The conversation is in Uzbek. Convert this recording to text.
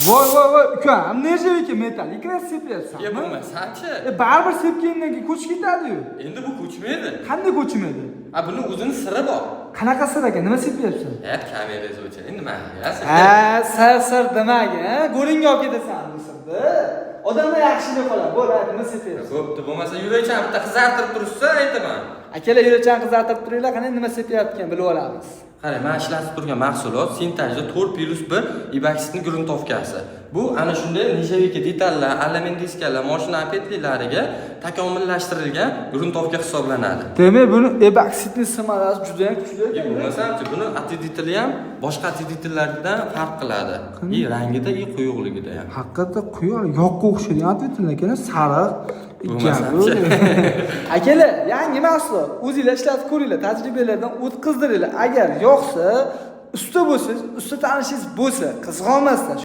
Voy, ukam, nechaviki metalik sepyapsan? Ya bo'lmasa-chi. Baribir sepgandan keyin ko'chib ketadi-yu. Endi bu ko'chmaydi. Qanday ko'chmaydi? Buni o'zini siri bor. Qanaqa sir ekan? Nima sepyapsan? Kamerasiz o'chiring, nima? Sir demagin, go'ringga olib ketasan bu sirni. Odamlar yaxshilik qoladi. Bo'ladi, nima sepyapsan? Bo'pti, bo'lmasa yurakchani bitta qizartirib tursa aytaman. Akalar yurakchani qizartirib turinglar, qani nima sepyapti bilib olamiz. Qarang, men ishlatib turgan mahsulot sintajda 4+1 iboksidni gruntovkasi. Bu ana shunday nechaviki detallar, alyumin diskalar, mashina petliklariga takomillashtirilgan gruntovka hisoblanadi. Demak, buni eboksidning samarasi juda ham kuchli ekan. Bo'lmasa-chi, buni atiditili ham boshqa atiditlardan farq qiladi. Rangida, quyuqligida ham. Haqiqatda quyuq, yoqqa o'xshaydi. Atiditlar ekan, sariq. Bo'lmasa-chi. Akalar, yangi mahsulot. O'zingizlar ishlatib ko'ringlar, tajribalardan o'tkazdiringlar. Agar yoqsa, usta bo'lsangiz, usta tanishingiz bo'lsa, qiziq olmasdan